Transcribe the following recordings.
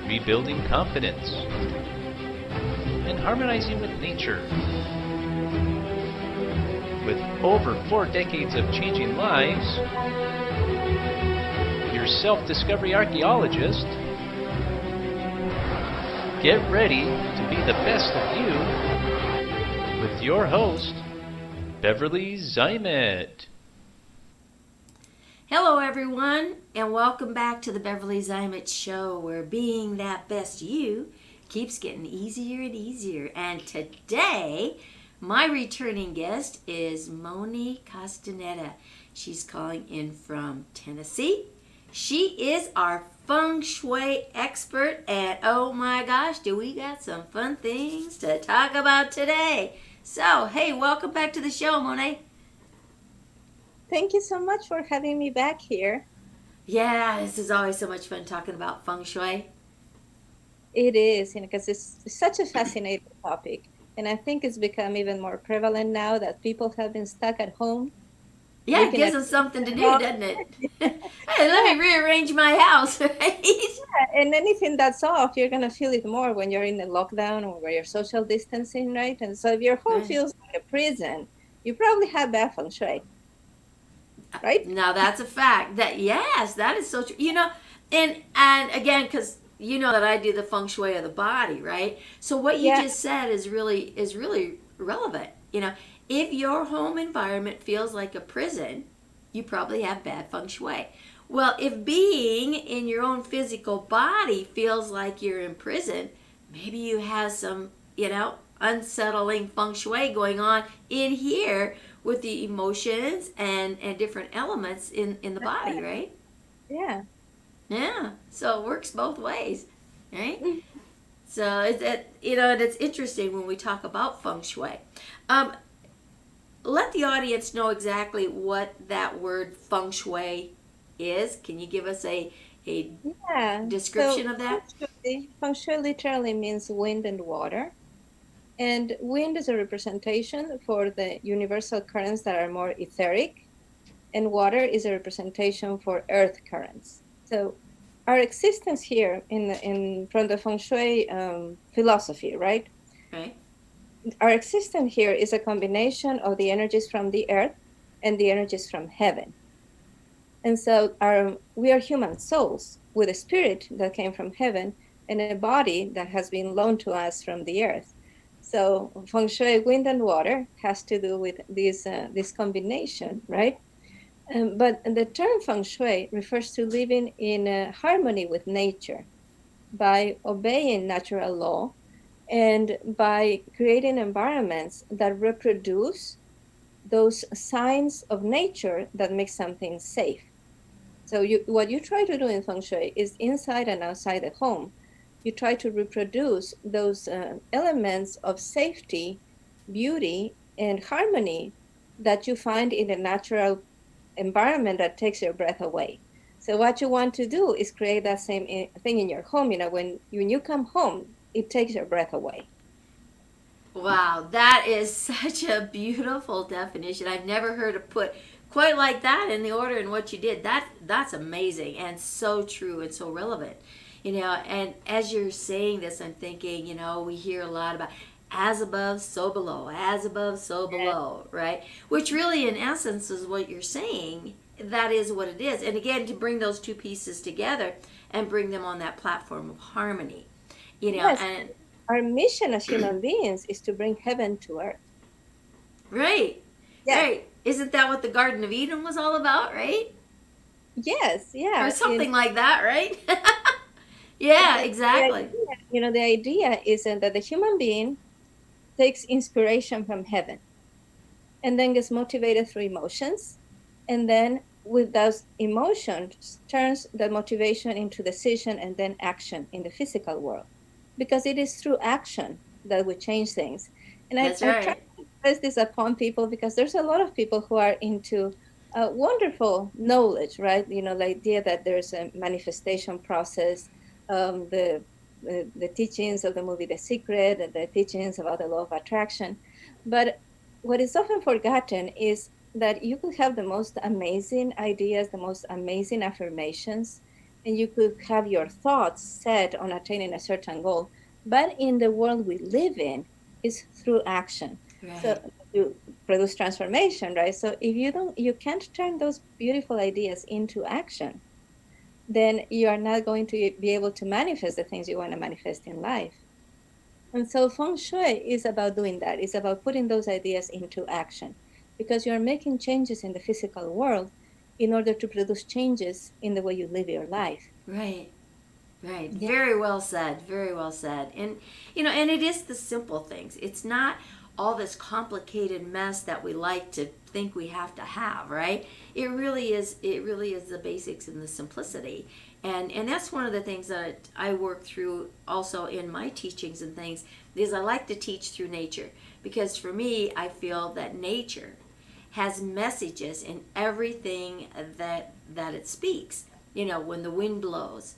rebuilding confidence, and harmonizing with nature. With over 4 decades of changing lives, your self-discovery archaeologist, get ready to be the best of you with your host, Beverly Zymet. Hello everyone, and welcome back to the Beverly Zymet Show, where being that best you keeps getting easier and easier. And today, my returning guest is Moni Constana. She's calling in from Tennessee. She is our Feng Shui expert, and oh my gosh, do we got some fun things to talk about today. So, hey, welcome back to the show, Moni. Thank you so much for having me back here. Yeah, this is always so much fun talking about Feng Shui. It is, because it's such a fascinating topic. And I think it's become even more prevalent now that people have been stuck at home. Yeah, it gives them something to do, doesn't it? Hey, let me rearrange my house, right? Yeah, and anything that's off, you're going to feel it more when you're in a lockdown or where you're social distancing, right? And so if your home feels like a prison, you probably have bad Feng Shui. Right? Now that's a fact. Yes, that is so true. And again, because you know that I do the feng shui of the body, right? So what you just said is really relevant. If your home environment feels like a prison, you probably have bad feng shui. Well, if being in your own physical body feels like you're in prison, maybe you have some, unsettling feng shui going on in here with the emotions and different elements in the body, right? Yeah. Yeah. So it works both ways, right? Mm-hmm. So it's interesting when we talk about feng shui. Let the audience know exactly what that word feng shui is. Can you give us a description of that? Feng shui literally means wind and water. And wind is a representation for the universal currents that are more etheric, and water is a representation for earth currents. So our existence here from the Feng Shui philosophy, right? Right. Our existence here is a combination of the energies from the earth and the energies from heaven. And so we are human souls with a spirit that came from heaven and a body that has been loaned to us from the earth. So Feng Shui, wind and water, has to do with this combination, right? But the term Feng Shui refers to living in harmony with nature by obeying natural law and by creating environments that reproduce those signs of nature that make something safe. So what you try to do in Feng Shui is inside and outside the home. You try to reproduce those elements of safety, beauty, and harmony that you find in a natural environment that takes your breath away. So what you want to do is create that same thing in your home. When you come home, it takes your breath away. Wow, that is such a beautiful definition. I've never heard it put quite like that in the order in what you did. That's amazing and so true and so relevant. And as you're saying this, I'm thinking, we hear a lot about as above, so below, as above, so below, right? Which really, in essence, is what you're saying. That is what it is. And again, to bring those two pieces together and bring them on that platform of harmony, Yes. And our mission as human beings is to bring heaven to earth. Right. Yeah. Right. Isn't that what the Garden of Eden was all about, right? Yes, yeah. Or something like that, right? Yeah, exactly. The idea is that the human being takes inspiration from heaven and then gets motivated through emotions, and then with those emotions turns the motivation into decision and then action in the physical world, because it is through action that we change things. And I try to press this upon people because there's a lot of people who are into wonderful knowledge, right? The idea that there's a manifestation process, the teachings of the movie The Secret, and the teachings about the law of attraction. But what is often forgotten is that you could have the most amazing ideas, the most amazing affirmations, and you could have your thoughts set on attaining a certain goal. But in the world we live in, is through action. So Right. to produce transformation, right? So if you can't turn those beautiful ideas into action, then you are not going to be able to manifest the things you want to manifest in life. And so Feng Shui is about doing that. It's about putting those ideas into action because you're making changes in the physical world in order to produce changes in the way you live your life. Right. Right. Yeah. Very well said. Very well said. And and it is the simple things. It's not all this complicated mess that we like to think we have to have, right? It really is the basics and the simplicity. And that's one of the things that I work through also in my teachings and things is I like to teach through nature because for me I feel that nature has messages in everything that it speaks. When the wind blows,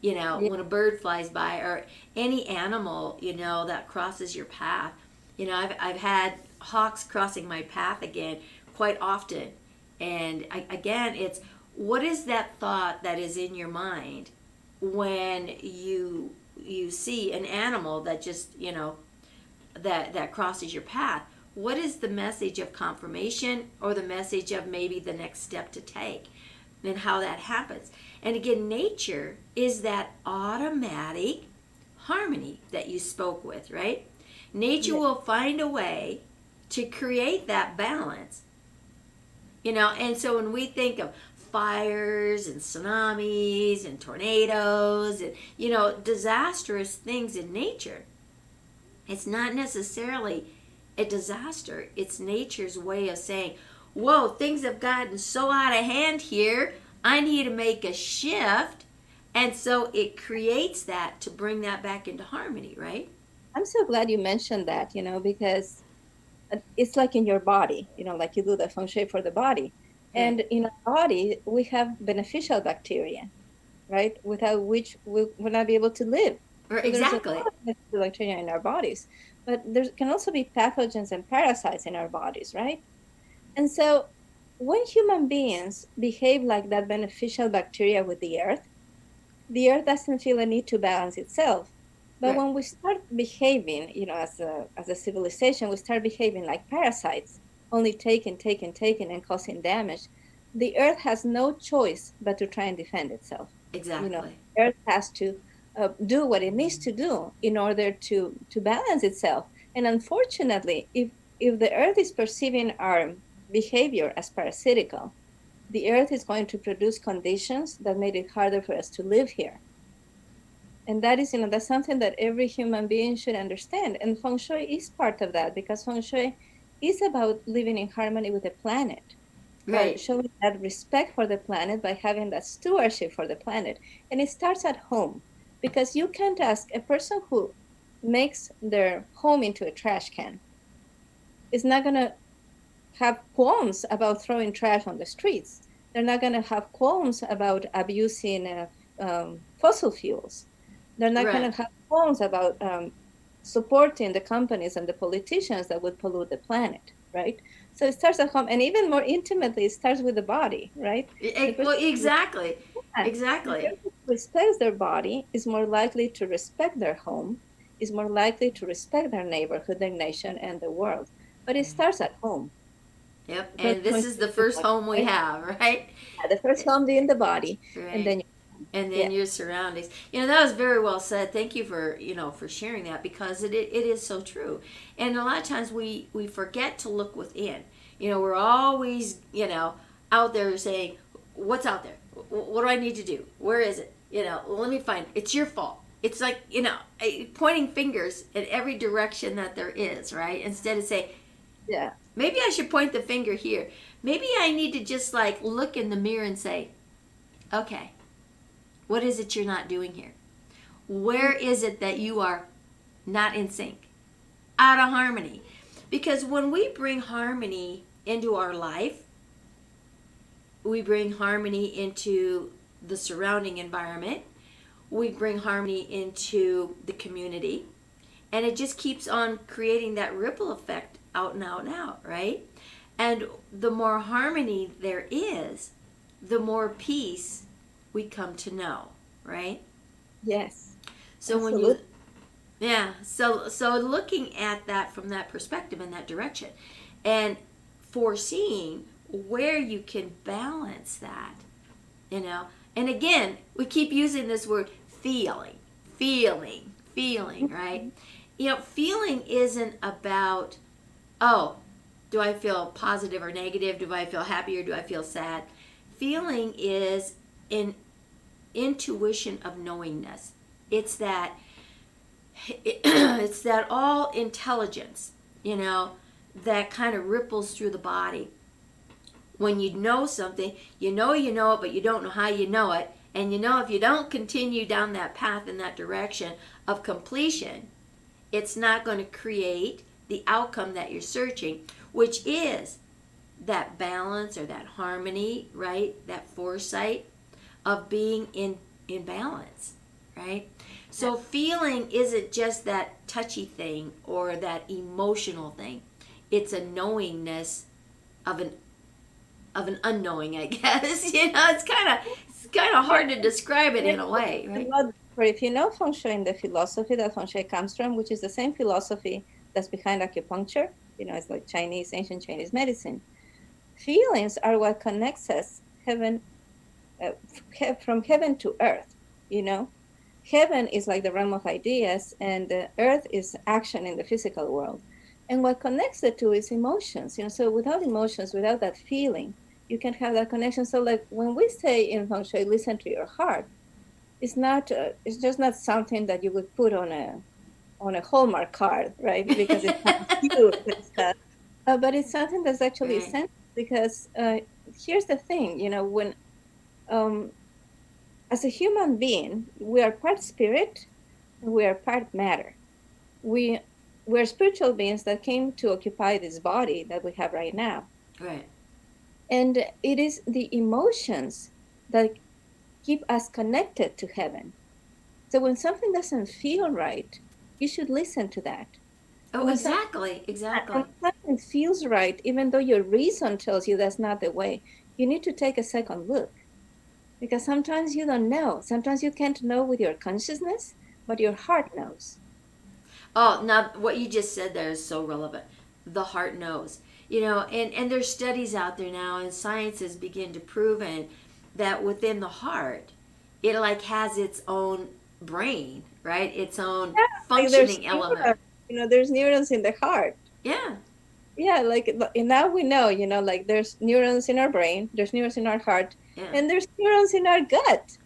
Yeah. when a bird flies by or any animal, that crosses your path. I've had hawks crossing my path again quite often. And again, it's what is that thought that is in your mind when you see an animal that just, that crosses your path? What is the message of confirmation or the message of maybe the next step to take and how that happens? And again, nature is that automatic harmony that you spoke with, right? Nature Yeah. will find a way to create that balance. And so when we think of fires and tsunamis and tornadoes and, disastrous things in nature, it's not necessarily a disaster. It's nature's way of saying, whoa, things have gotten so out of hand here. I need to make a shift. And so it creates that to bring that back into harmony, right? I'm so glad you mentioned that, because it's like in your body, like you do the Feng Shui for the body. Right. And in our body, we have beneficial bacteria, right? Without which we would not be able to live. Or So there's a exactly. lot of beneficial bacteria in our bodies, but there can also be pathogens and parasites in our bodies, right? And so when human beings behave like that beneficial bacteria with the earth doesn't feel a need to balance itself. But Right. when we start behaving, as a civilization, we start behaving like parasites, only taking, and causing damage. The earth has no choice but to try and defend itself. Exactly. Earth has to do what it needs to do in order to balance itself. And unfortunately, if the earth is perceiving our behavior as parasitical, the earth is going to produce conditions that made it harder for us to live here. And that is, that's something that every human being should understand. And Feng Shui is part of that because Feng Shui is about living in harmony with the planet, by Right. showing that respect for the planet, by having that stewardship for the planet. And it starts at home because you can't ask a person who makes their home into a trash can is not going to have qualms about throwing trash on the streets. They're not going to have qualms about abusing fossil fuels. They're not going Right. to have qualms about supporting the companies and the politicians that would pollute the planet, right? So it starts at home, and even more intimately, it starts with the body, right? The person Well, who exactly. the Exactly. person who respects their body is more likely to respect their home, is more likely to respect their neighborhood, their nation, and the world. But it starts at home. Yep. Because And this is the first home we have, right? the first home being the body, and Right. then And yeah, then your surroundings. That was very well said. Thank you for for sharing that because it is so true. And a lot of times we forget to look within. We're always out there saying, "What's out there? What do I need to do? Where is it? Let me find. It's your fault." It's like pointing fingers in every direction that there is, right? Instead of saying, yeah, maybe I should point the finger here. Maybe I need to just like look in the mirror and say, "Okay, what is it you're not doing here? Where is it that you are not in sync, out of harmony?" Because when we bring harmony into our life, we bring harmony into the surrounding environment, we bring harmony into the community, and it just keeps on creating that ripple effect out and out and out, right? And the more harmony there is, the more peace we come to know, right? Yes. So Absolutely. so looking at that from that perspective in that direction, and foreseeing where you can balance that, you know. And again, we keep using this word feeling, right? You know, feeling isn't about, oh, do I feel positive or negative? Do I feel happy or do I feel sad? Feeling is an intuition of knowingness. It's that it's that all intelligence, you know, that kind of ripples through the body. When you know something, you know it, but you don't know how you know it. And you know if you don't continue down that path in that direction of completion, it's not going to create the outcome that you're searching, which is that balance or that harmony, right? That foresight of being in balance, right? So feeling isn't just that touchy thing or that emotional thing. It's a knowingness of an unknowing, I guess. You know, it's kind of hard to describe it in a way, right? But if you know Feng Shui and the philosophy that Feng Shui comes from, which is the same philosophy that's behind acupuncture, you know, it's like ancient Chinese medicine. Feelings are what connects us from heaven to earth, you know. Heaven is like the realm of ideas, and the earth is action in the physical world. And what connects the two is emotions, you know. So without emotions, without that feeling, you can have that connection. So like when we say in Feng Shui, listen to your heart, it's just not something that you would put on a Hallmark card, right? Because it's not cute and stuff. But it's something that's actually Right. essential because here's the thing, you know, when um, as a human being, we are part spirit and we are part matter. We we're spiritual beings that came to occupy this body that we have right now. Right. And it is the emotions that keep us connected to heaven. So when something doesn't feel right, you should listen to that. Oh, And exactly. when something feels right, even though your reason tells you that's not the way, you need to take a second look. Because sometimes you don't know. Sometimes you can't know with your consciousness, but your heart knows. Oh, now what you just said there is so relevant. The heart knows. You know, and there's studies out there now, and science has begun to prove it, that within the heart, it like has its own brain, right? Its own Yeah, like there's functioning element. neurons, you know, there's neurons in the heart. Yeah. Yeah, like now we know, you know, like there's neurons in our brain, there's neurons in our heart, Yeah. and there's neurons in our gut.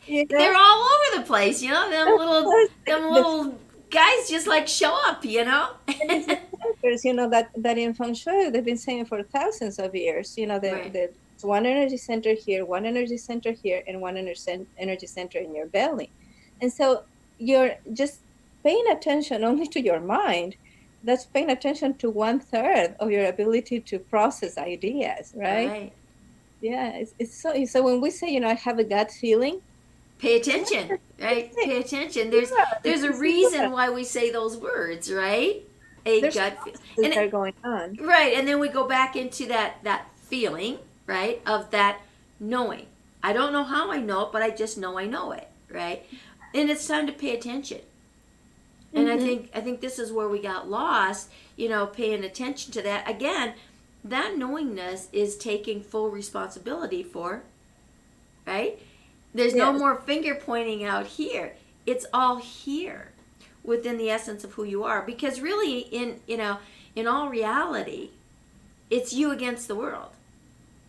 You They're know, all over the place, you know. Them of little, course, them little guys just like show up, you know. and it's the centers, you know, that in Feng Shui they've been saying for thousands of years. You know, Right. the one energy center here, one energy center here, and one energy center in your belly. And so you're just paying attention only to your mind. That's paying attention to one third of your ability to process ideas, right? Right. Yeah, it's so when we say, you know, I have a gut feeling, Pay it's not attention, just right? Pay attention. yeah, There's a it's yeah, reason why we say those words, right? A there's gut feel, processes and that are going on. right, and then we go back into that feeling, right, of that knowing. I don't know how I know it, but I just know it, right? And it's time to pay attention. And Hmm. I think this is where we got lost, you know, paying attention to that. Again, that knowingness is taking full responsibility for, right? There's no Yes. more finger pointing out here. It's all here within the essence of who you are. Because really, in all reality, it's you against the world,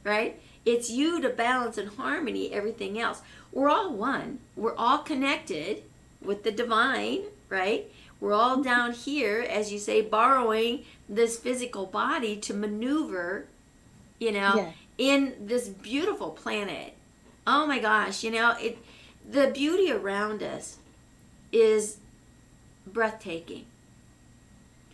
right? It's you to balance and harmony everything else. We're all one. We're all connected with the divine, right? We're all down here, as you say, borrowing this physical body to maneuver, you know, Yeah. in this beautiful planet. Oh my gosh, you know, the beauty around us is breathtaking.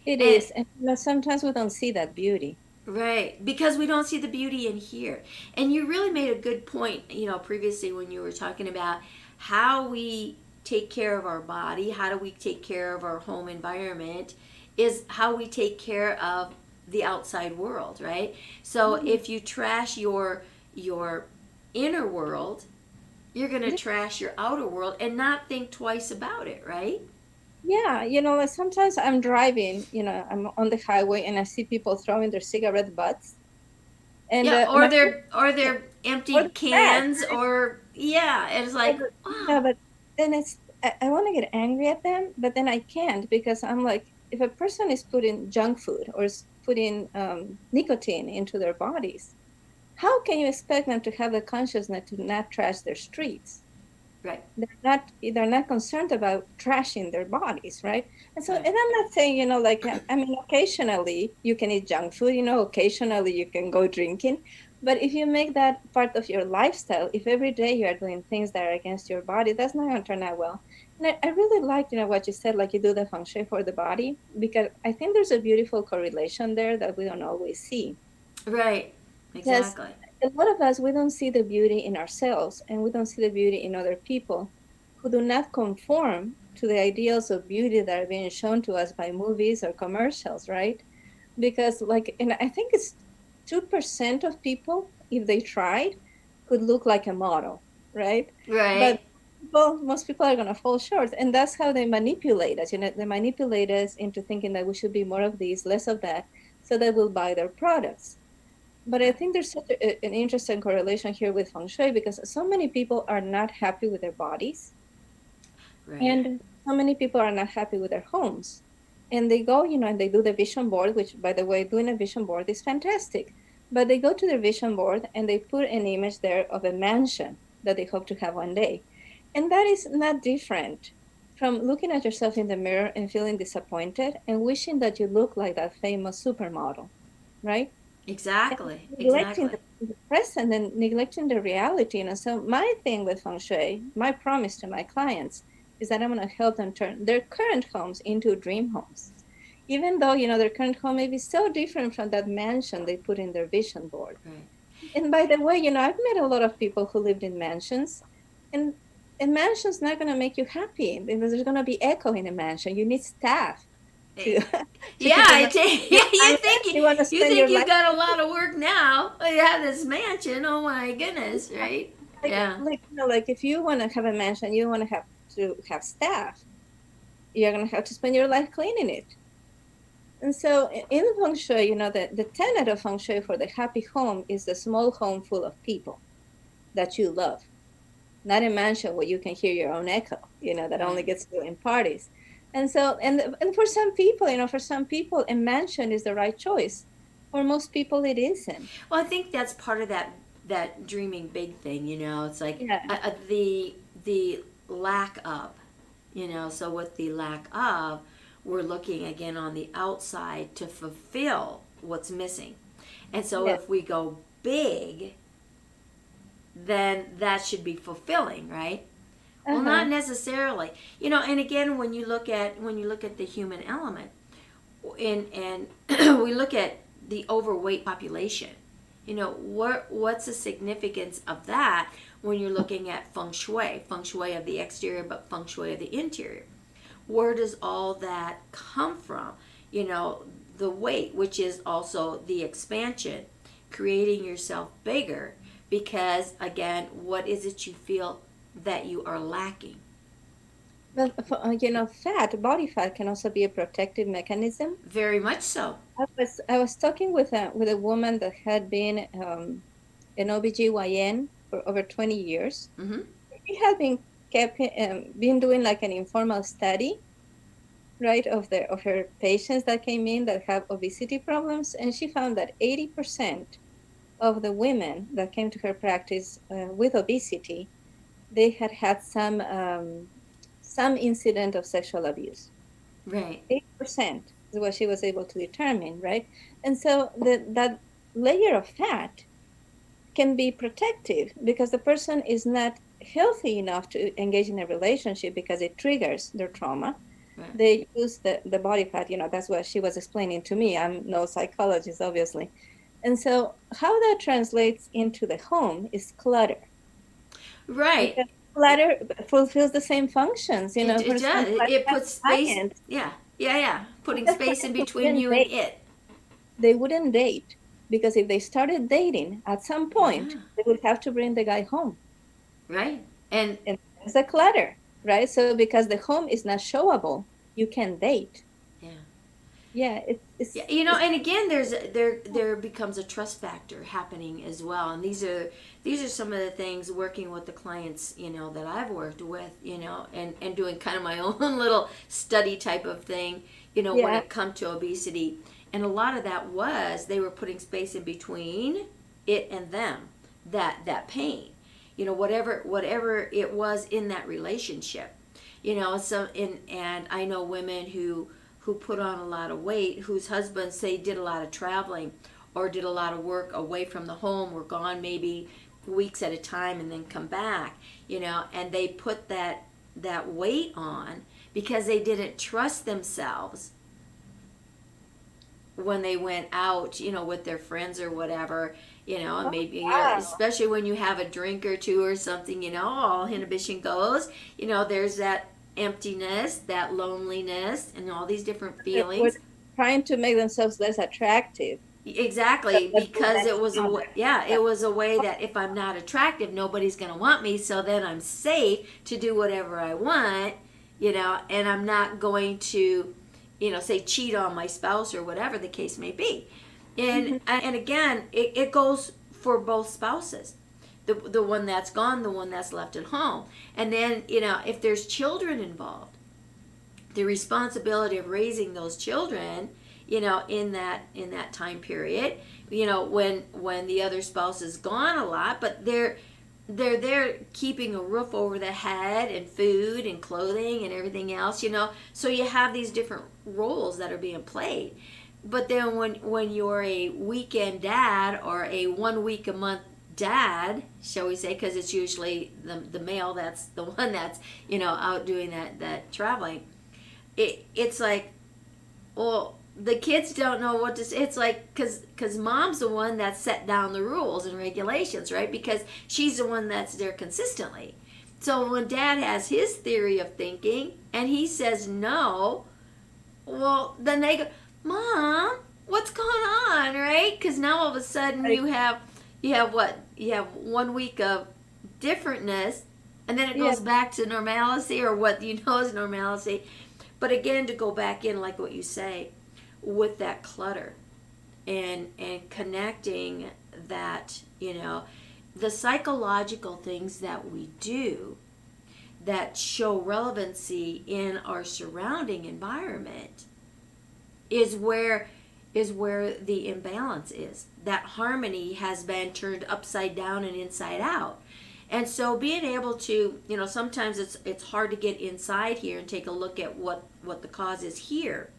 It And is. And you know, sometimes we don't see that beauty. right, because we don't see the beauty in here. And you really made a good point, you know, previously when you were talking about how we take care of our body, how do we take care of our home environment, is how we take care of the outside world, right? So Mhm. if you trash your inner world, you're going to trash your outer world and not think twice about it, right? Yeah, like sometimes I'm driving, I'm on the highway and I see people throwing their cigarette butts, and Yeah, my or they're or the empty trash. cans, or yeah, it's Yeah, like, yeah, wow. but then I want to get angry at them, but then I can't because I'm like, if a person is putting junk food or is putting nicotine into their bodies, how can you expect them to have the consciousness to not trash their streets? Right, They're not concerned about trashing their bodies, right? And so, and right. I'm not saying, like, I mean, occasionally you can eat junk food, occasionally you can go drinking, but if you make that part of your lifestyle, if every day you are doing things that are against your body, that's not going to turn out well. And I really like, what you said, like you do the feng shui for the body, because I think there's a beautiful correlation there that we don't always see. Right, Because exactly. a lot of us, we don't see the beauty in ourselves and we don't see the beauty in other people who do not conform to the ideals of beauty that are being shown to us by movies or commercials, right? Because, like, and I think it's 2% of people, if they tried, could look like a model, right? But Right. most people are going to fall short. And that's how they manipulate us. They manipulate us into thinking that we should be more of these, less of that, so they will buy their products. But I think there's such an interesting correlation here with feng shui because so many people are not happy with their bodies, Right. and so many people are not happy with their homes. And they go, and they do the vision board, which, by the way, doing a vision board is fantastic. But they go to their vision board and they put an image there of a mansion that they hope to have one day. And that is not different from looking at yourself in the mirror and feeling disappointed and wishing that you look like that famous supermodel, right? And Exactly. neglecting Exactly. the present and neglecting the reality. So my thing with feng shui, my promise to my clients is that I'm going to help them turn their current homes into dream homes. Even though, their current home may be so different from that mansion they put in their vision board. Right. And by the way, I've met a lot of people who lived in mansions, and a mansion's not going to make you happy because there's going to be echo in a mansion. You need staff to to Yeah, keep the I mansion. take. Yeah, Unless you want to you spend think your you life. got a lot of work now. You have this mansion. Oh my goodness, right? Yeah. Like if you want to have a mansion, you want to have staff. You're going to have to spend your life cleaning it. And so in the feng shui, the tenet of feng shui for the happy home is the small home full of people that you love, not a mansion where you can hear your own echo, that only Right. gets to in parties. And so, and for some people, a mansion is the right choice. For most people, it isn't. Well, I think that's part of that dreaming big thing. It's like Yeah. the lack of. So with the lack of, we're looking again on the outside to fulfill what's missing. And so Yeah. if we go big, then that should be fulfilling, right? Well, Uh-huh. not necessarily. And again, when you look at the human element, and we look at the overweight population, what's the significance of that when you're looking at feng shui of the exterior, but feng shui of the interior? Where does all that come from? The weight, which is also the expansion, creating yourself bigger, because again, what is it you feel that you are lacking? But body fat can also be a protective mechanism. Very much so. I was talking with a woman that had been an OBGYN for over 20 years. Hmm. She had been doing like an informal study, right, of her patients that came in that have obesity problems, and she found that 80% of the women that came to her practice with obesity, they had had some incident of sexual abuse. Right. 8% is what she was able to determine, right? And so that layer of fat can be protective because the person is not healthy enough to engage in a relationship because it triggers their trauma. Right. They use the body fat, that's what she was explaining to me. I'm no psychologist, obviously. And so how that translates into the home is clutter. Right. Because clutter fulfills the same functions, It, for it does. example, I It have puts space. clients. Yeah. Yeah. Yeah. Putting Because space in clients between you and it. they wouldn't date because if they started dating at some point, Yeah. they would have to bring the guy home. Right. And And it's a clutter, right? So because the home is not showable, you can date. yeah. Yeah, Yeah, it's and again, there becomes a trust factor happening as well, and these are some of the things working with the clients, that I've worked with, and doing kind of my own little study type of thing, when yeah. it come to obesity, and a lot of that was they were putting space in between it and them, that pain, whatever it was in that relationship, so and I know women who put on a lot of weight, whose husbands say did a lot of traveling or did a lot of work away from the home, were gone maybe weeks at a time and then come back, and they put that weight on because they didn't trust themselves when they went out, with their friends or whatever, and Oh, maybe wow. especially when you have a drink or two or something, all inhibition goes, there's that emptiness, that loneliness, and all these different We're feelings. trying to make themselves less attractive. Exactly, That's the because it next was comment. yeah, it was a way that if I'm not attractive, nobody's going to want me, so then I'm safe to do whatever I want, and I'm not going to, say cheat on my spouse or whatever the case may be. Mhm. And again, it goes for both spouses. The one that's gone, the one that's left at home. And then, if there's children involved, the responsibility of raising those children, in that time period, when the other spouse is gone a lot, but they're there keeping a roof over the head and food and clothing and everything else, so you have these different roles that are being played. But then when you're a weekend dad or a 1 week a month dad, shall we say, because it's usually the male that's the one that's out doing that traveling, it's like, well, the kids don't know what to say. It's like, because mom's the one that set down the rules and regulations, right? Because she's the one that's there consistently. So when dad has his theory of thinking and he says no, well, then they go, Mom, what's going on, right? Because now all of a sudden Like, you have what? You have 1 week of differentness, and then it yeah, goes back to normalcy, or what you know is normalcy. But again, to go back in, like what you say, with that clutter and connecting that, the psychological things that we do that show relevancy in our surrounding environment is where the imbalance is. That harmony has been turned upside down and inside out. And so being able to, sometimes it's hard to get inside here and take a look at what the cause is here.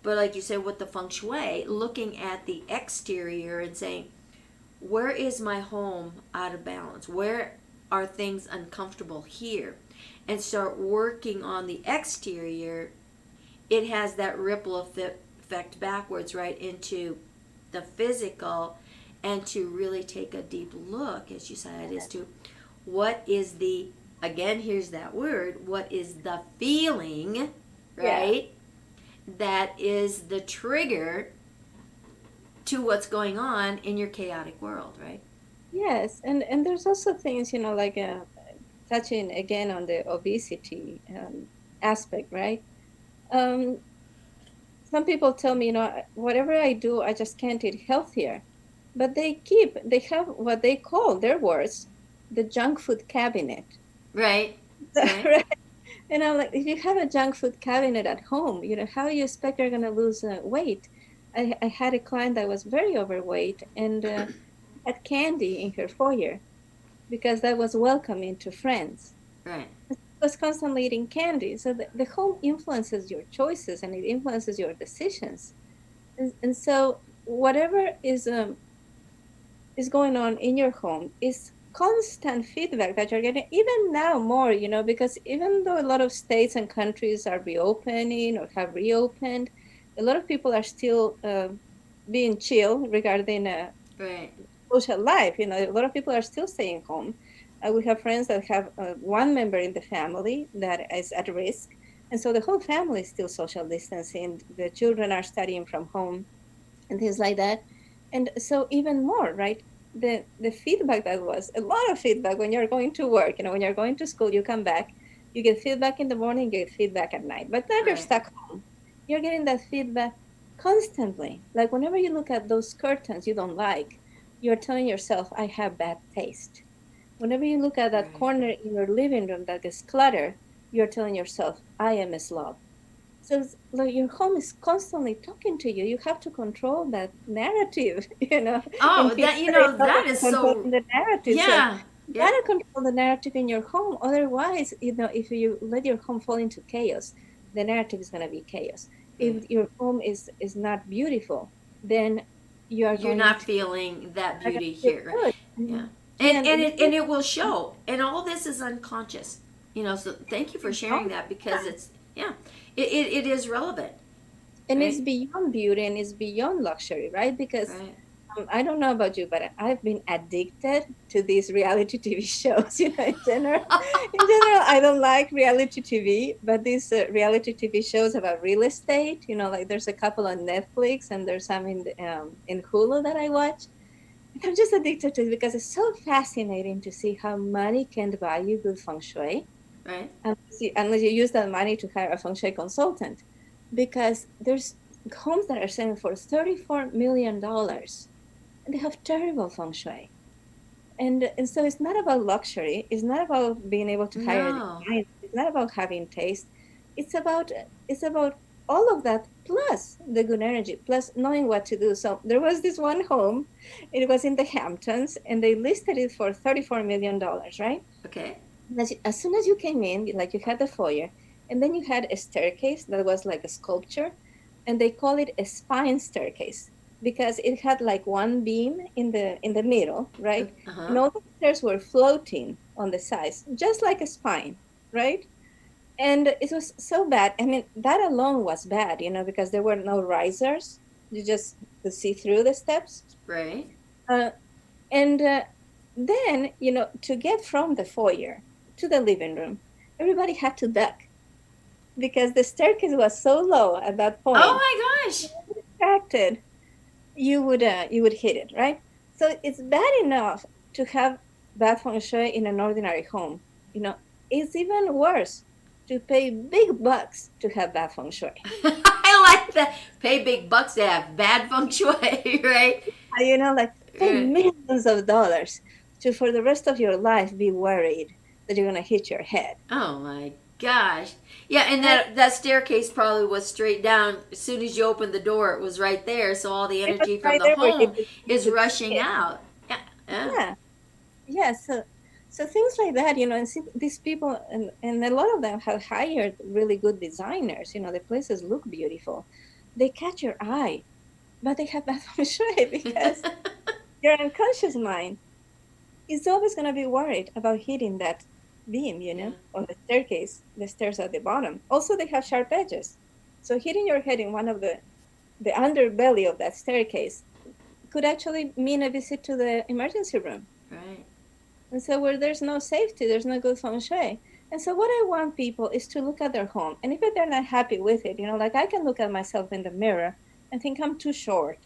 But like you said, with the feng shui, looking at the exterior and saying, where is my home out of balance? Where are things uncomfortable here? And start working on the exterior, it has that ripple effect backwards right into the physical, and to really take a deep look, as you said, as to what is the, again, here's that word, what is the feeling, yeah. right? That is the trigger to what's going on in your chaotic world, right? Yes, and there's also things, like touching again on the obesity aspect, right? Um, some people tell me, whatever I do, I just can't eat healthier. But they have what they call, their words, the junk food cabinet. Right, right. Right? And I'm like, if you have a junk food cabinet at home, how you expect you're going to lose weight? I had a client that was very overweight and had candy in her foyer because that was welcoming to friends. Right. Was constantly eating candy. So the home influences your choices and it influences your decisions. And so whatever is going on in your home is constant feedback that you're getting, even now more, because even though a lot of states and countries are reopening or have reopened, a lot of people are still being chill regarding Right. social life. A lot of people are still staying home. We have friends that have one member in the family that is at risk. And so the whole family is still social distancing. The children are studying from home and things like that. And so even more, right? the feedback that was a lot of feedback when you're going to work, when you're going to school, you come back, you get feedback in the morning, you get feedback at night. But now you're Right. stuck home. You're getting that feedback constantly. Like whenever you look at those curtains you don't like, you're telling yourself, I have bad taste. Whenever you look at that Right. corner in your living room that is cluttered, you're telling yourself, I am a slob. So it's like your home is constantly talking to you. You have to control that narrative, in Oh, Feng that Shui, it's all that is about so. controlling the narrative. So Yeah. you Yeah. gotta control the narrative in your home. Otherwise, if you let your home fall into chaos, the narrative is gonna be chaos. Right. If your home is not beautiful, then you are You're going not to feeling that not gonna beauty feel here. Right? good. Yeah. Yeah, And it will show. And all this is unconscious. So thank you for sharing that because it's yeah, it is relevant, and it's right? beyond beauty and it's beyond luxury, right? Because Right. I don't know about you, but I've been addicted to these reality TV shows. In general, I don't like reality TV, but these reality TV shows about real estate. Like there's a couple on Netflix and there's some in Hulu that I watch. And I'm just addicted to it because it's so fascinating to see how money can buy you good feng shui, Right. unless you use that money to hire a feng shui consultant, because there's homes that are selling for $34 million and they have terrible feng shui. And so it's not about luxury. It's not about being able to hire a No. designer. It's not about having taste. It's about it's about all of that plus the good energy, plus knowing what to do. So there was this one home, it was in the Hamptons, and they listed it for $34 million, right? Okay. As soon as you came in, like you had the foyer, and then you had a staircase that was like a sculpture, and they call it a spine staircase because it had like one beam in the middle, right? Uh And huh. all the stairs were floating on the sides, just like a spine, right? And it was so bad. I mean, that alone was bad, because there were no risers. You just could see through the steps. Right. Uh, and then, to get from the foyer to the living room, everybody had to duck because the staircase was so low at that Oh point. my gosh. Distracted, you would hit it, right? So it's bad enough to have bad feng shui in an ordinary home. You know, it's even worse to pay big bucks to have bad feng shui. I like that. Pay big bucks to have bad feng shui, right? Like pay Right. millions of dollars to for the rest of your life be worried that you're gonna hit your head. Oh my gosh. Yeah, and Right? that staircase probably was straight down. As soon as you opened the door, it was right there. So all the It was energy from right the there where home you is could see rushing it. out. Yeah. Yeah. Yeah, yeah. So things like that, and see, these people, and a lot of them have hired really good designers. The places look beautiful, they catch your eye, but they have bad feng shui because your unconscious mind is always going to be worried about hitting that beam, Yeah. on the staircase, the stairs at the bottom. Also, they have sharp edges, so hitting your head in one of the underbelly of that staircase could actually mean a visit to the emergency room. Right. And so where there's no safety, there's no good feng shui. And so what I want people is to look at their home. And if they're not happy with it, like I can look at myself in the mirror and think I'm too short.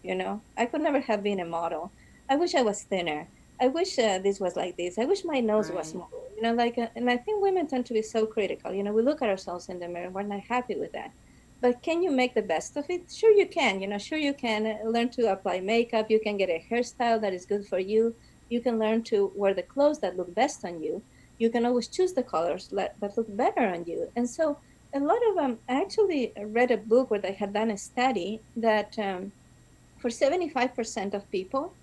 I could never have been a model. I wish I was thinner. I wish this was like this. I wish my nose was Right. smaller. And I think women tend to be so critical. We look at ourselves in the mirror, we're not happy with that. But can you make the best of it? Sure you can. Sure you can learn to apply makeup. You can get a hairstyle that is good for you. You can learn to wear the clothes that look best on you. You can always choose the colors that look better on you. And so a lot of I actually read a book where they had done a study that for 75% of people,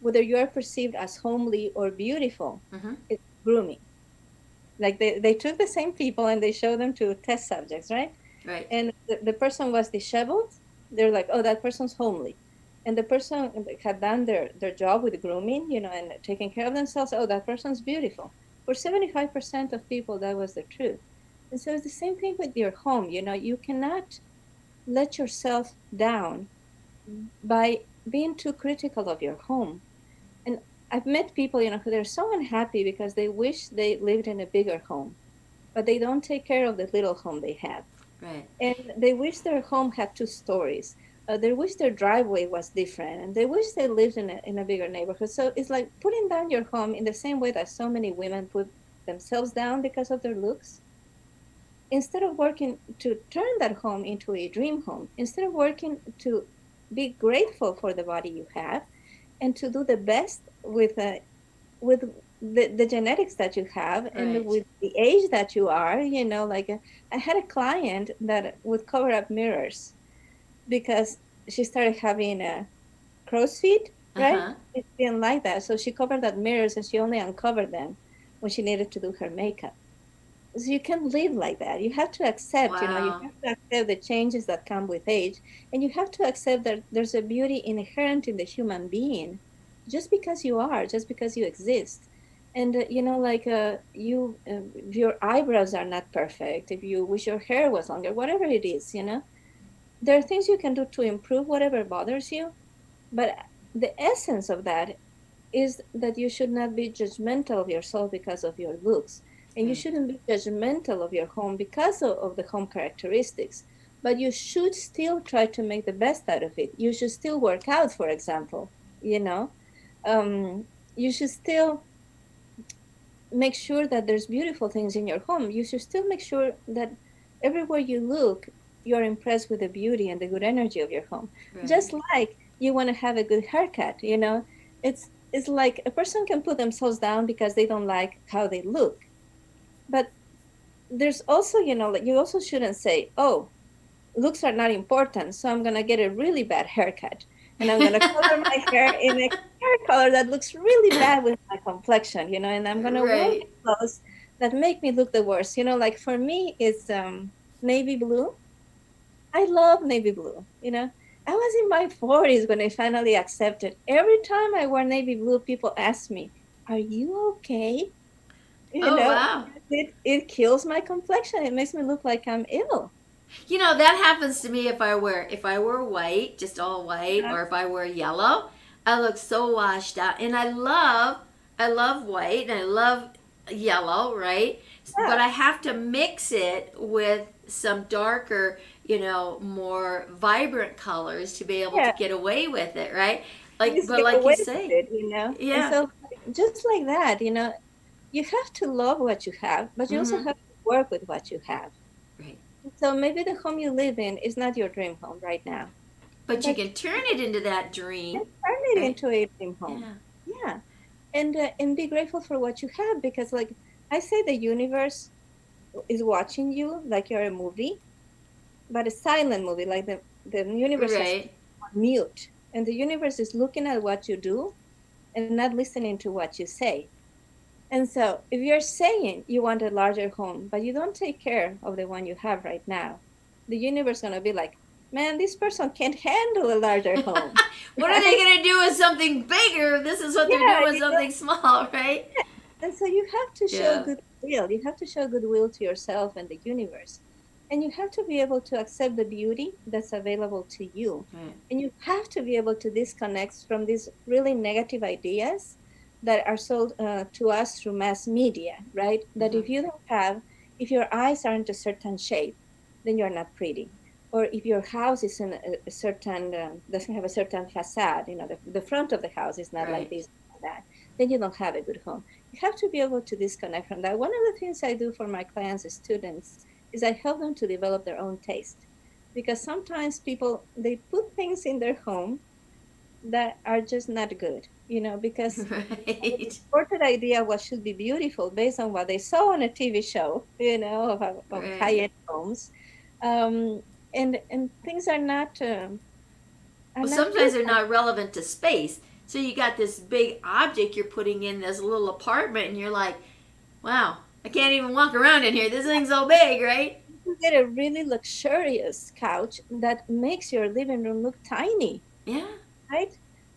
whether you are perceived as homely or beautiful, Mm-hmm. it's grooming. Like they took the same people and they showed them to test subjects, right? Right. And the person was disheveled. They're like, oh, that person's homely. And the person had done their job with grooming, and taking care of themselves. Oh, that person's beautiful. For 75% of people, that was the truth. And so it's the same thing with your home. You cannot let yourself down by being too critical of your home. And I've met people, who they're so unhappy because they wish they lived in a bigger home, but they don't take care of the little home they have. Right. And they wish their home had 2 stories, they wish their driveway was different, and they wish they lived in a bigger neighborhood. So it's like putting down your home in the same way that so many women put themselves down because of their looks. Instead of working to turn that home into a dream home, instead of working to be grateful for the body you have and to do the best with the genetics that you have and Right. with the age that you are, like I had a client that would cover up mirrors because she started having a crow's feet, right? Uh-huh. She didn't like that. So she covered up mirrors and she only uncovered them when she needed to do her makeup. So you can't live like that. You have to accept, you Wow. have to accept the changes that come with age. And you have to accept that there's a beauty inherent in the human being just because you are, just because you exist. And, like if your eyebrows are not perfect, if you wish your hair was longer, whatever it is, there are things you can do to improve whatever bothers you. But the essence of that is that you should not be judgmental of yourself because of your looks. And you Right. shouldn't be judgmental of your home because of the home characteristics. But you should still try to make the best out of it. You should still work out, for example, you know. You should still make sure that there's beautiful things in your home. You should still make sure that everywhere you look, you're impressed with the beauty and the good energy of your home. Right. Just like you want to have a good haircut, it's like a person can put themselves down because they don't like how they look. But there's also, like you also shouldn't say, oh, looks are not important, so I'm gonna get a really bad haircut. And I'm gonna color my hair in a hair color that looks really bad with my complexion, and I'm gonna wear Right. clothes that make me look the worst. Like for me, it's navy blue. I love navy blue. I was in my 40s when I finally accepted. Every time I wear navy blue, people ask me, "Are you okay?" Oh wow. It kills my complexion. It makes me look like I'm ill. That happens to me if I wear white, just all white, Uh, or if I wear yellow, I look so washed out. And I love white and I love yellow, right? But yeah, I have to mix it with some darker, more vibrant colors to be able to yeah. get away with it, right? Just But get like you away with say, it. And yeah. so, just like that, you have to love what you have, but you also Mm-hmm. have to work with what you have. Right. So maybe the home you live in is not your dream home right now, But you but can turn it into that you dream, can turn it right? into a dream home. Yeah. Yeah, and be grateful for what you have because, like I say, the universe is watching you like you're a movie, but a silent movie, like the universe has Right. on mute, and the universe is looking at what you do and not listening to what you say. And so, if you're saying you want a larger home, but you don't take care of the one you have right now, the universe is going to be like, man, this person can't handle a larger home, What are they right? gonna do with something bigger? This is what they're Yeah, doing with something small, right? and so you have to show Yeah. goodwill. You have to show goodwill to yourself and the universe. And you have to be able to accept the beauty that's available to you. Right. And you have to be able to disconnect from these really negative ideas that are sold to us through mass media, right? That Mm-hmm. if your eyes aren't a certain shape, then you're not pretty. Or if your house is in a certain, doesn't have a certain facade, the front of the house is not like Right. this, like that, then you don't have a good home. You have to be able to disconnect from that. One of the things I do for my clients and students is I help them to develop their own taste. Because sometimes people, they put things in their home that are just not good, because the Right. distorted idea of what should be beautiful based on what they saw on a TV show, of Right. high-end homes. Um, and things are Well, not sometimes they're beautiful. not relevant to space. So you got this big object you're putting in this little apartment, and you're like, "Wow, I can't even walk around in here. This thing's so big, right?" You get a really luxurious couch that makes your living room look tiny, Yeah. right?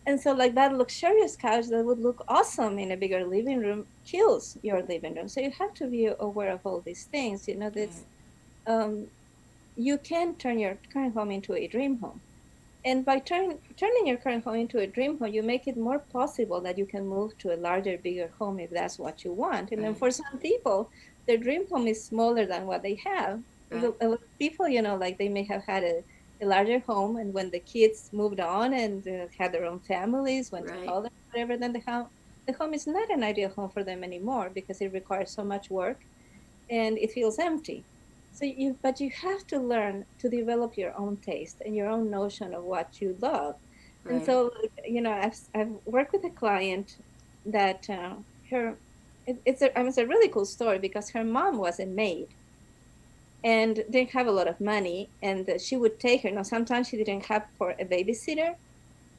And so, like that luxurious couch that would look awesome in a bigger living room kills your living room. So you have to be aware of all these things. This um, you can turn your current home into a dream home, and by turning your current home into a dream home, you make it more possible that you can move to a larger, bigger home if that's what you want. And then Right. for some people, their dream home is smaller than what they have. Right. A lot of people, like they may have had a larger home. And when the kids moved on and had their own families, went to Right. college, whatever, then the home is not an ideal home for them anymore because it requires so much work and it feels empty. But you have to learn to develop your own taste and your own notion of what you love. And Right. so, I've worked with a client that her, it's a really cool story because her mom was a maid and didn't have a lot of money. And she would take her, sometimes she didn't have for a babysitter.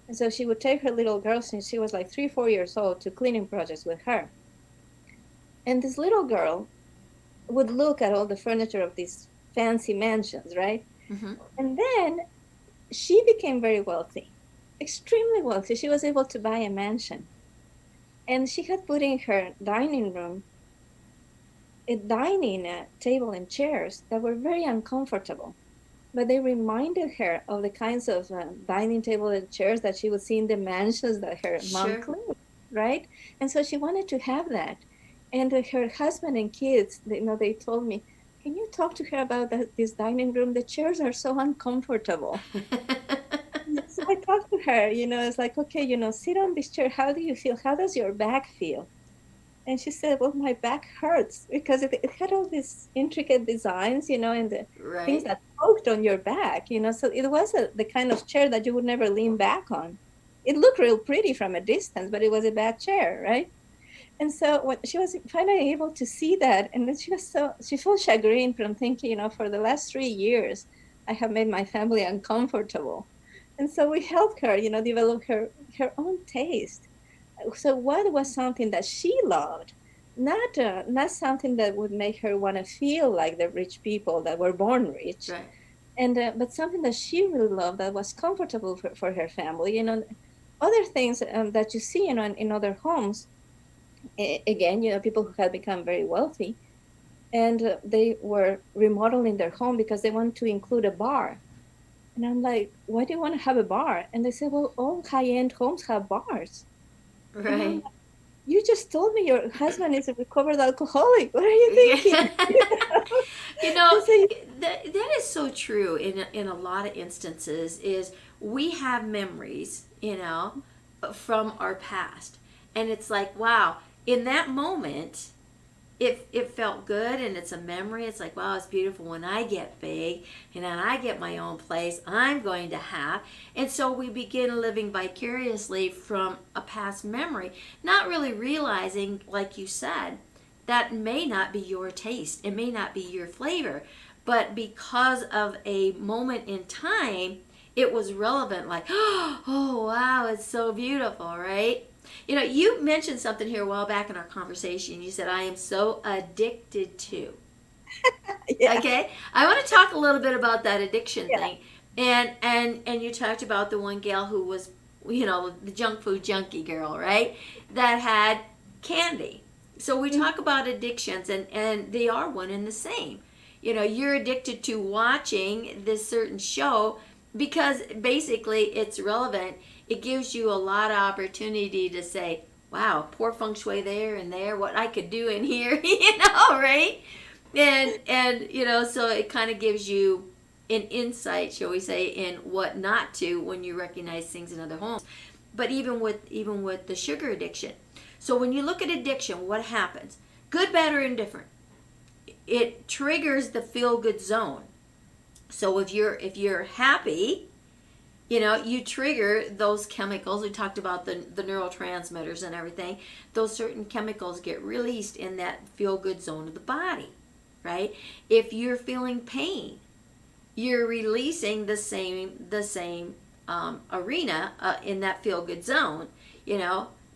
And so she would take her little girl since she was like 3, 4 years old to cleaning projects with her. And this little girl would look at all the furniture of these fancy mansions, right? Mm-hmm. And then she became very wealthy, extremely wealthy. She was able to buy a mansion. And she had put in her dining room a dining table and chairs that were very uncomfortable. But they reminded her of the kinds of dining table and chairs that she would see in the mansions that her mom Sure. cleaned, right? And so she wanted to have that. And her husband and kids, they told me, can you talk to her about this dining room? The chairs are so uncomfortable. So I talked to her, it's like, okay, sit on this chair. How do you feel? How does your back feel? And she said, well, my back hurts because it had all these intricate designs, and the things Right. that poked on your back, so it was the kind of chair that you would never lean back on. It looked real pretty from a distance, but it was a bad chair, right? And so when she was finally able to see that, and then she felt chagrined from thinking, for the last 3 years, I have made my family uncomfortable. And so we helped her, develop her own taste. So what was something that she loved, not something that would make her want to feel like the rich people that were born rich, Right. and but something that she really loved that was comfortable for her family. Other things that you see, in other homes. Again, people who had become very wealthy, and they were remodeling their home because they wanted to include a bar. And I'm like, why do you want to have a bar? And they said, well, all high-end homes have bars. And I'm Right. like, you just told me your husband is a recovered alcoholic. What are you Yeah. thinking? You And know, so, that is so true in a lot of instances is we have memories, from our past. And it's like, wow, in that moment, it felt good and it's a memory. It's like, wow, it's beautiful when I get big and then I get my own place, I'm going to have. And so we begin living vicariously from a past memory, not really realizing, like you said, that may not be your taste. It may not be your flavor. But because of a moment in time, it was relevant, like, oh, wow, it's so beautiful, right? You mentioned something here a while back in our conversation. You said, I am so addicted to. yeah, Okay? I want to talk a little bit about that addiction yeah. thing. And you talked about the one gal who was, the junk food junkie girl, right? That had candy. So we Mhm. talk about addictions, and they are one and the same. You're addicted to watching this certain show because basically it's relevant. It gives you a lot of opportunity to say, wow, poor feng shui there and there, what I could do in here, right? And so it kind of gives you an insight, shall we say, in what not to when you recognize things in other homes. But even with the sugar addiction. So when you look at addiction, what happens? Good, bad, or indifferent. It triggers the feel good zone. So if you're happy, you trigger those chemicals. We talked about the neurotransmitters and everything. Those certain chemicals get released in that feel good zone of the body, right? If you're feeling pain, you're releasing the same arena in that feel good zone,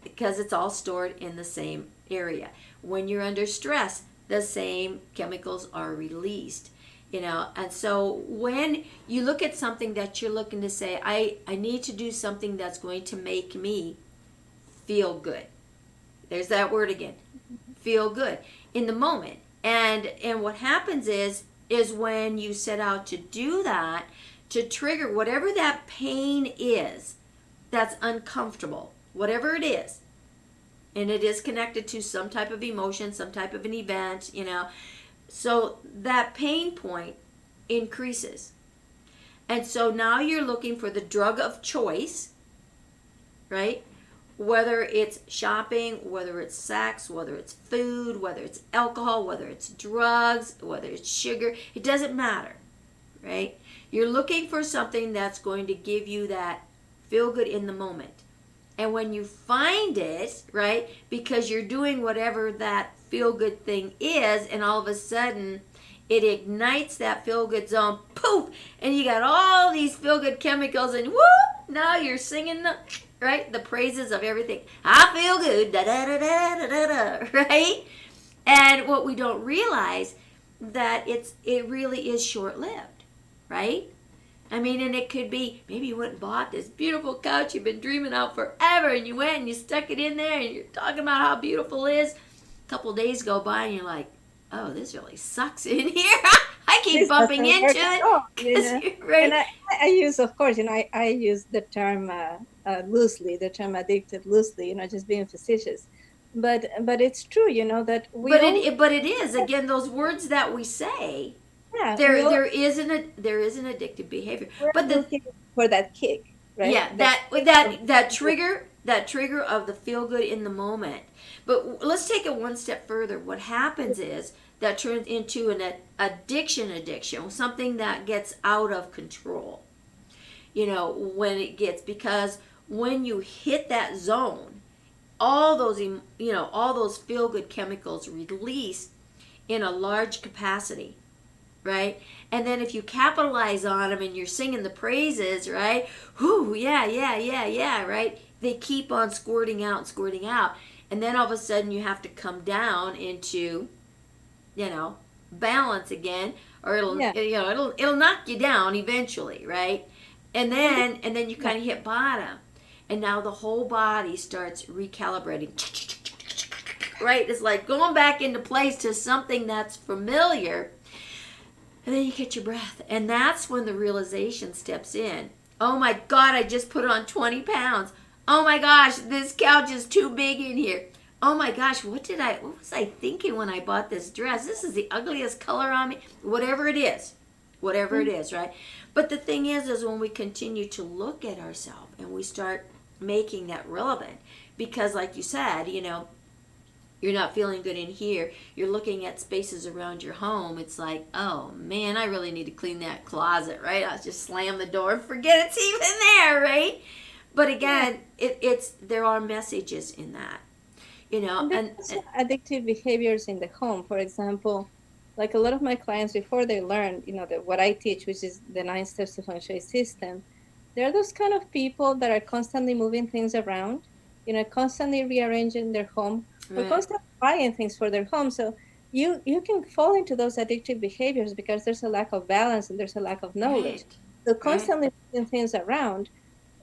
because it's all stored in the same area. When you're under stress, the same chemicals are released. And so when you look at something that you're looking to say, I need to do something that's going to make me feel good. There's that word again. Feel good in the moment. And what happens is when you set out to do that, to trigger whatever that pain is that's uncomfortable, whatever it is, and it is connected to some type of emotion, some type of an event, so that pain point increases. And so now you're looking for the drug of choice, right? Whether it's shopping, whether it's sex, whether it's food, whether it's alcohol, whether it's drugs, whether it's sugar, it doesn't matter, right? You're looking for something that's going to give you that feel good in the moment. And when you find it, right, because you're doing whatever that feel good thing is, and all of a sudden it ignites that feel good zone, poof, and you got all these feel good chemicals, and whoop, now you're singing the praises of everything. I feel good, da da da da da da, right? And what we don't realize that it really is short lived, right? I mean, and it could be, maybe you went and bought this beautiful couch you've been dreaming of forever, and you went and you stuck it in there, and you're talking about how beautiful it is. A couple of days go by, and you're like, oh, this really sucks in here. I keep bumping into it. Right. And I use, of course, I use the term loosely, the term addicted loosely, just being facetious. But it's true, that we. But it is, again, those words that we say. Yeah, there is an addictive behavior, but looking for that kick, right? Yeah, that trigger of the feel good in the moment. But let's take it one step further. What happens is that turns into an addiction, something that gets out of control. Because when you hit that zone, all those feel good chemicals release in a large capacity. Right? And then if you capitalize on them and you're singing the praises, right? Whoo, yeah, right? They keep on squirting out. And then all of a sudden you have to come down into, balance again, or it'll knock you down eventually, right? And then you kind of hit bottom. And now the whole body starts recalibrating. Right? It's like going back into place to something that's familiar. And then you get your breath. And that's when the realization steps in. Oh my God, I just put on 20 pounds. Oh my gosh, this couch is too big in here. Oh my gosh, what was I thinking when I bought this dress? This is the ugliest color on me. Whatever it is, right? But the thing is when we continue to look at ourselves and we start making that relevant, because like you said, you're not feeling good in here. You're looking at spaces around your home. It's like, oh man, I really need to clean that closet, right? I'll just slam the door and forget it's even there, right? But again, there are messages in that, And addictive behaviors in the home. For example, like a lot of my clients, before they learn, what I teach, which is the 9 steps to Feng Shui system, they're those kind of people that are constantly moving things around, constantly rearranging their home. We're constantly buying things for their home. So you can fall into those addictive behaviors because there's a lack of balance and there's a lack of knowledge. So constantly moving things around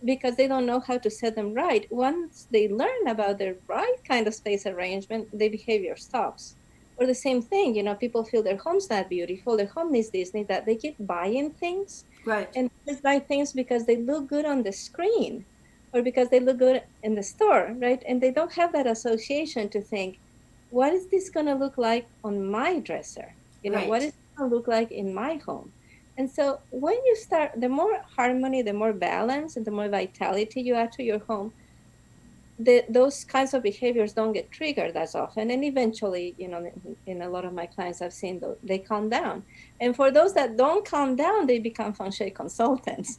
because they don't know how to set them right. Once they learn about the right kind of space arrangement, the behavior stops. Or the same thing, people feel their home's not beautiful, their home needs this, need that. They keep buying things. Right. And they buy things because they look good on the screen, or because they look good in the store, right? And they don't have that association to think, what is this going to look like on my dresser? What is it going to look like in my home? And so when you start, the more harmony, the more balance, and the more vitality you add to your home, those kinds of behaviors don't get triggered as often. And eventually, in a lot of my clients, I've seen they calm down. And for those that don't calm down, they become Feng Shui consultants.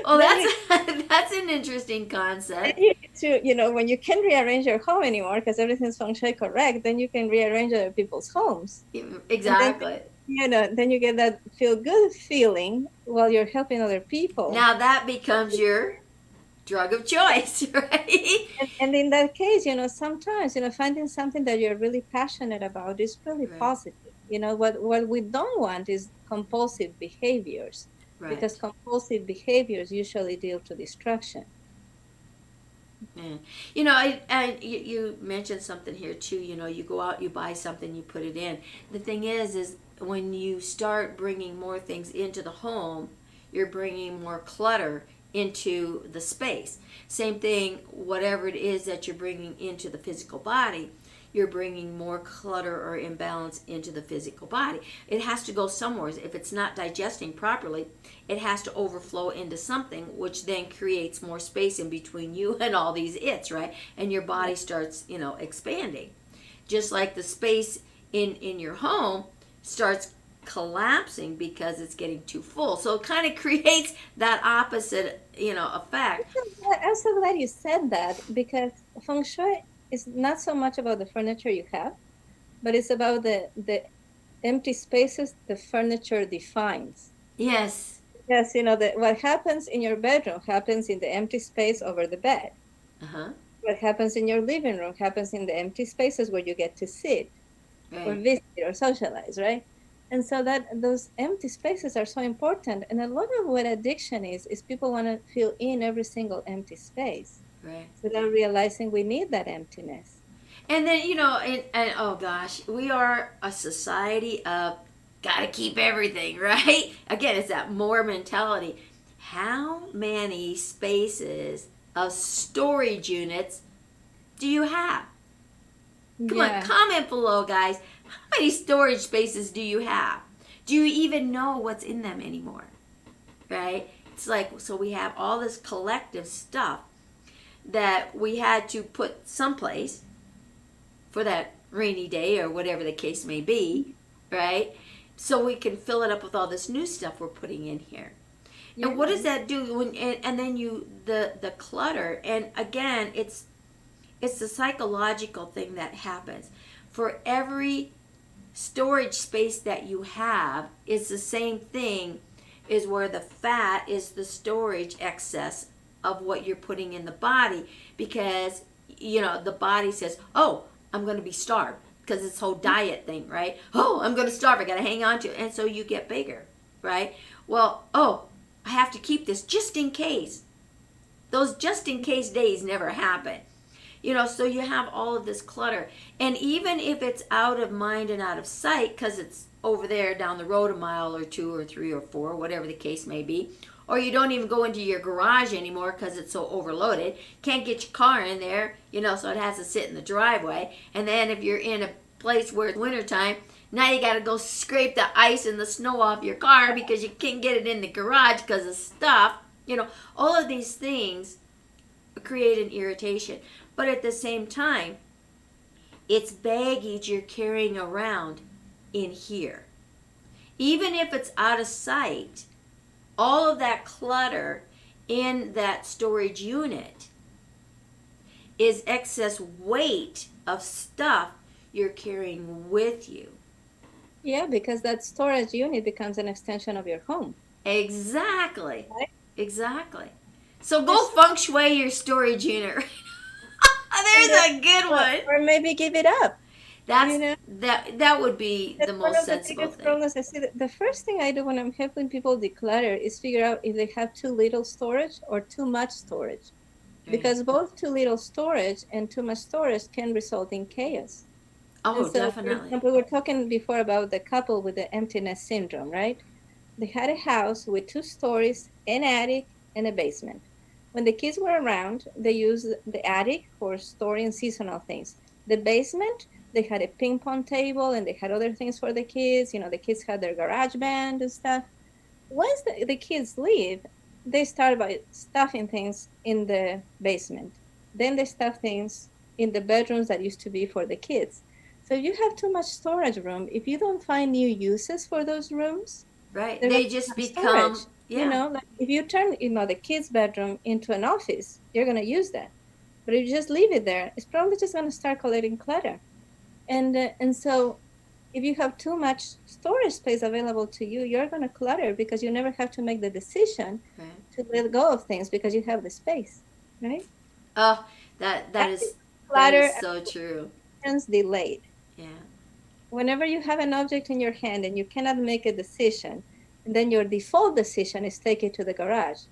Well, that's an interesting concept. When you can't rearrange your home anymore because everything's Feng Shui correct, then you can rearrange other people's homes. Exactly. Then you get that feel good feeling while you're helping other people. Now that becomes your drug of choice, right? And in that case, sometimes, finding something that you're really passionate about is really positive. What we don't want is compulsive behaviors. Right. Because compulsive behaviors usually deal to destruction. Yeah. You mentioned something here too. You go out, you buy something, you put it in. The thing is when you start bringing more things into the home, you're bringing more clutter into the space. Same thing, whatever it is that you're bringing into the physical body, you're bringing more clutter or imbalance into the physical body. It has to go somewhere. If it's not digesting properly, it has to overflow into something, which then creates more space in between you and all these its, right? And your body starts, expanding. Just like the space in your home starts collapsing because it's getting too full. So it kind of creates that opposite, effect. I'm so glad you said that, because Feng Shui is not so much about the furniture you have, but it's about the empty spaces the furniture defines. Yes. Yes, what happens in your bedroom happens in the empty space over the bed. Uh-huh. What happens in your living room happens in the empty spaces where you get to sit or visit or socialize, right? And so that those empty spaces are so important. And a lot of what addiction is people want to fill in every single empty space, right, without realizing we need that emptiness. And then, and oh gosh, we are a society of gotta keep everything, right? Again, it's that more mentality. How many spaces of storage units do you have? Come on, comment below, guys. How many storage spaces do you have? Do you even know what's in them anymore? Right? It's like, so we have all this collective stuff that we had to put someplace for that rainy day or whatever the case may be, right? So we can fill it up with all this new stuff we're putting in here. Yeah. And what does that do? And then the clutter, and again, it's the psychological thing that happens. For every storage space that you have, is the same thing, is where the fat is the storage excess of what you're putting in the body, because the body says, oh, I'm going to be starved, because it's whole diet thing, right? Oh, I'm going to starve, I got to hang on to it. And so you get bigger, right? Well, oh, I have to keep this just in case. Those just in case days never happen. So you have all of this clutter. And even if it's out of mind and out of sight, because it's over there down the road a mile or 2 or 3 or 4, whatever the case may be, or you don't even go into your garage anymore because it's so overloaded, can't get your car in there, so it has to sit in the driveway. And then if you're in a place where it's wintertime, now you got to go scrape the ice and the snow off your car because you can't get it in the garage because of stuff. All of these things create an irritation. But at the same time, it's baggage you're carrying around in here. Even if it's out of sight, all of that clutter in that storage unit is excess weight of stuff you're carrying with you. Yeah, because that storage unit becomes an extension of your home. Exactly. Right? Exactly. So go feng shui your storage unit. There's a good one. Or maybe give it up. That's that would be the most sensible thing. Problems I see. The first thing I do when I'm helping people declutter is figure out if they have too little storage or too much storage. Right. Because both too little storage and too much storage can result in chaos. Oh, so, definitely. For example, we were talking before about the couple with the emptiness syndrome, right? They had a house with 2 stories, an attic, and a basement. When the kids were around, they used the attic for storing seasonal things. The basement, they had a ping pong table and they had other things for the kids. The kids had their garage band and stuff. Once the kids leave, they start by stuffing things in the basement. Then they stuff things in the bedrooms that used to be for the kids. So if you have too much storage room, if you don't find new uses for those rooms, right, they just become storage. Yeah. Like if you turn, the kids' bedroom into an office, you're going to use that. But if you just leave it there, it's probably just going to start collecting clutter. And so if you have too much storage space available to you, you're going to clutter because you never have to make the decision to let go of things because you have the space, right? Oh, that is so true. And delayed. Yeah. Whenever you have an object in your hand and you cannot make a decision, and then your default decision is take it to the garage.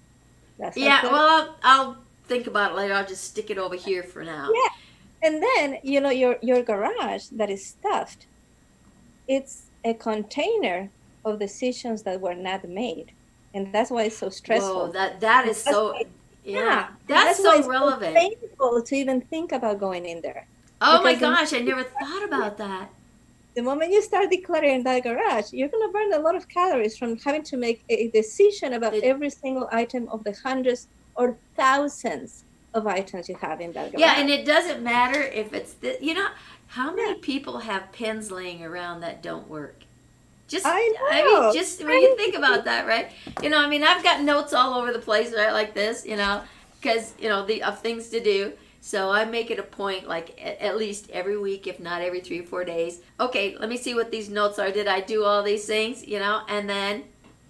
Well, I'll think about it later. I'll just stick it over here for now. Yeah. And then, your garage that is stuffed, it's a container of decisions that were not made. And that's why it's so stressful. Whoa, that is so, that's so relevant. It's so painful to even think about going in there. Oh my Because gosh, I never thought about that. the moment you start decluttering that garage, you're going to burn a lot of calories from having to make a decision about The, every single item of the hundreds or thousands of items you have in that yeah, and garage. it doesn't matter if it's the, how Yeah, many people have pens laying around that don't work? Just, I I mean, know. just when you think about that, right? I mean, I've got notes all over the place, right, like this, because the of things to do. So I make it a point, like at least every week, if not every 3 or 4 days. Okay, let me see what these notes are. Did I do all these things? And then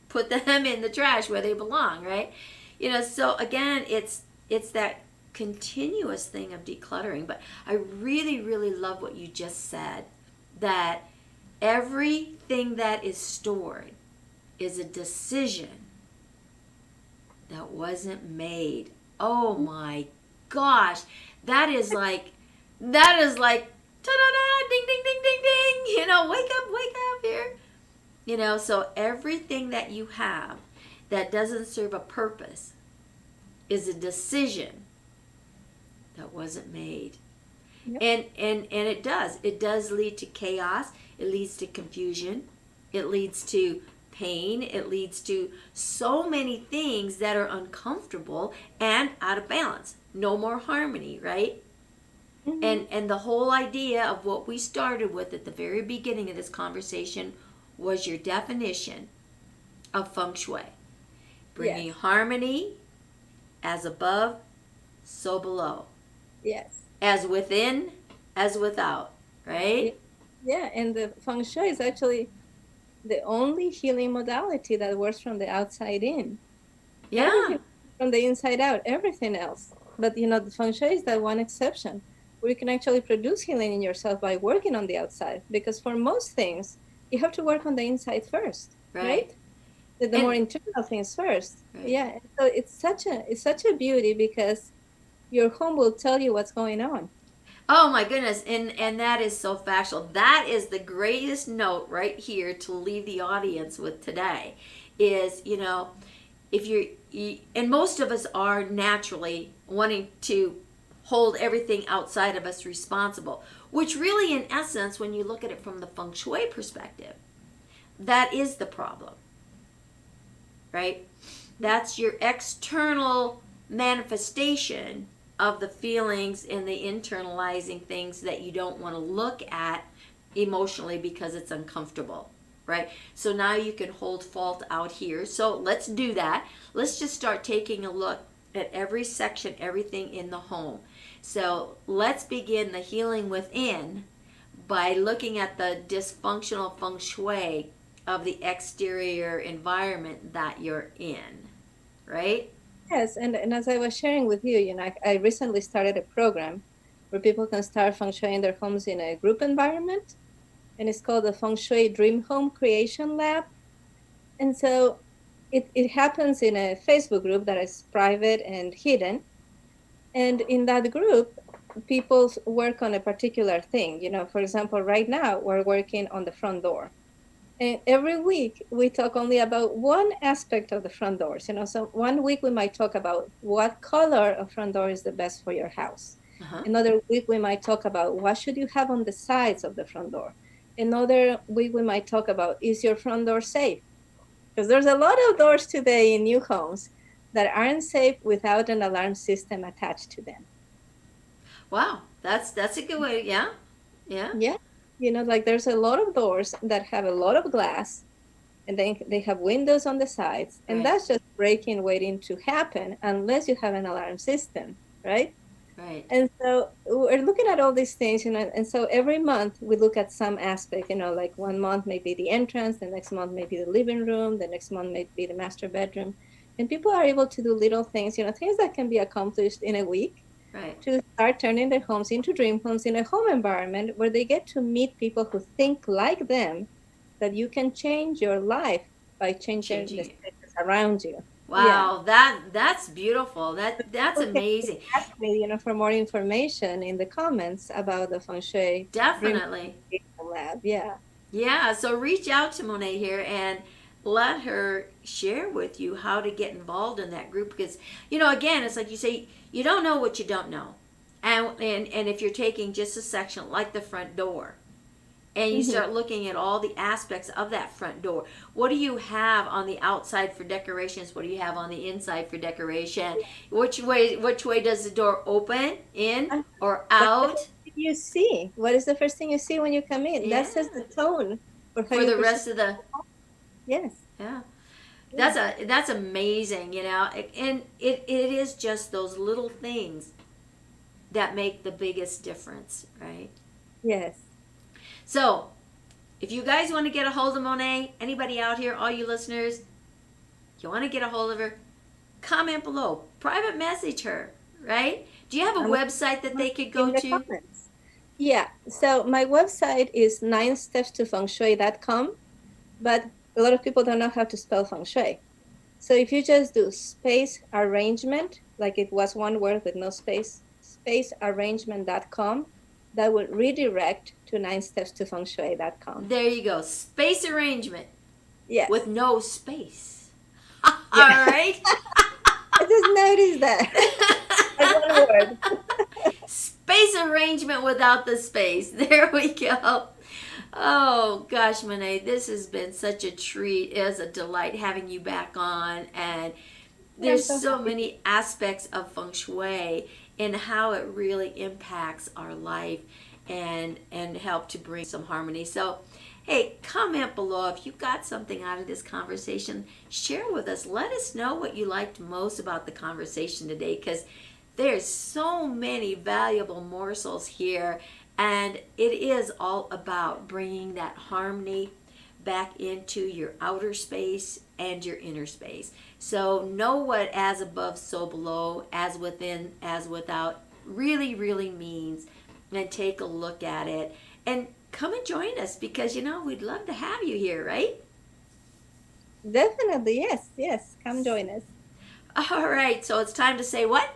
put them in the trash where they belong, right? So again, it's that continuous thing of decluttering. But I really, really love what you just said, that everything that is stored is a decision that wasn't made. Oh my gosh. That is like ta-da-da, ding ding ding ding ding. Wake up here. So everything that you have that doesn't serve a purpose is a decision that wasn't made. Yep. And it does lead to chaos. It leads to confusion. It leads to pain. It leads to so many things that are uncomfortable and out of balance. No more harmony, right? Mhm. And the whole idea of what we started with at the very beginning of this conversation was your definition of Feng Shui. Bringing Yes. harmony, as above, so below. Yes. As within, as without, right? Yeah, and the feng shui is actually the only healing modality that works from the outside in. Yeah. Everything from the inside out, everything else. But the feng shui is that one exception where you can actually produce healing in yourself by working on the outside. Because for most things, you have to work on the inside first, right? The more And internal things first. right. Yeah. So it's such a beauty because your home will tell you what's going on. Oh my goodness, and that is so factual. That is the greatest note right here to leave the audience with today. Is if and most of us are naturally wanting to hold everything outside of us responsible, which really, in essence, when you look at it from the feng shui perspective, that is the problem, right? That's your external manifestation of the feelings and the internalizing things that you don't want to look at emotionally because it's uncomfortable, right? So now you can hold fault out here. So let's do that. Let's just start taking a look at every section, everything in the home. So let's begin the healing within by looking at the dysfunctional feng shui of the exterior environment that you're in, right? Yes, and as I was sharing with you, I recently started a program where people can start feng shuiing their homes in a group environment, and it's called the Feng Shui Dream Home Creation Lab. And so it happens in a Facebook group that is private and hidden. And in that group, people work on a particular thing. For example, right now we're working on the front door. And every week we talk only about one aspect of the front doors. So one week we might talk about what color of front door is the best for your house. Uh-huh. Another week we might talk about what should you have on the sides of the front door. Another week we might talk about, is your front door safe? Because there's a lot of doors today in new homes that aren't safe without an alarm system attached to them. Wow, that's a good way. Yeah, yeah. Yeah. Like there's a lot of doors that have a lot of glass and then they have windows on the sides. And Right. that's just breaking waiting to happen unless you have an alarm system, right? Right. And so we're looking at all these things, and so every month we look at some aspect, like one month may be the entrance, the next month may be the living room, the next month may be the master bedroom. And people are able to do little things, things that can be accomplished in a week. Right. To start turning their homes into dream homes in a home environment where they get to meet people who think like them, that you can change your life by changing the spaces around you. Wow, that's beautiful. That's Okay. amazing. Ask me, for more information in the comments about the Feng Shui Definitely. Lab. Yeah. Yeah, so reach out to Monet here and let her share with you how to get involved in that group because again, it's like you say, you don't know what you don't know. And if you're taking just a section like the front door, and you start looking at all the aspects of that front door, what do you have on the outside for decorations? What do you have on the inside for decoration? Which way does the door open, in or out? You see, what is the first thing you see when you come in? Yeah. That sets the tone for the rest of the. Yes. Yeah. That's amazing, you know, and it is just those little things that make the biggest difference, right? Yes. So, if you guys want to get a hold of Monet, anybody out here, all you listeners, you want to get a hold of her, comment below, private message her, right? Do you have a website that they could go to? Comments. Yeah, so my website is 9stepstofengshui.com, but a lot of people don't know how to spell feng shui. So if you just do space arrangement, like it was one word with no space, spacearrangement.com, that would redirect to 9stepstofengshui.com. There you go. Space arrangement. Yes. With no space. All right. I just noticed that. As one word. Space arrangement without the space. There we go. Oh gosh, Monet, this has been such a treat. It is a delight having you back on, and there's so many aspects of feng shui and how it really impacts our life and help to bring some harmony. So, hey, comment below if you got something out of this conversation. Share with us. Let us know what you liked most about the conversation today, because there's so many valuable morsels here, and it is all about bringing that harmony back into your outer space and your inner space. So know what as above, so below, as within, as without really, really means, and take a look at it. And come and join us, because, you know, we'd love to have you here, right? Definitely, yes. Come join us. All right, so it's time to say what?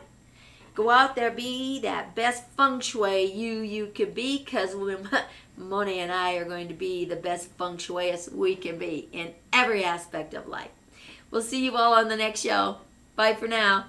Go out there, be that best feng shui you could be, because Moni and I are going to be the best feng shuiists we can be in every aspect of life. We'll see you all on the next show. Bye for now.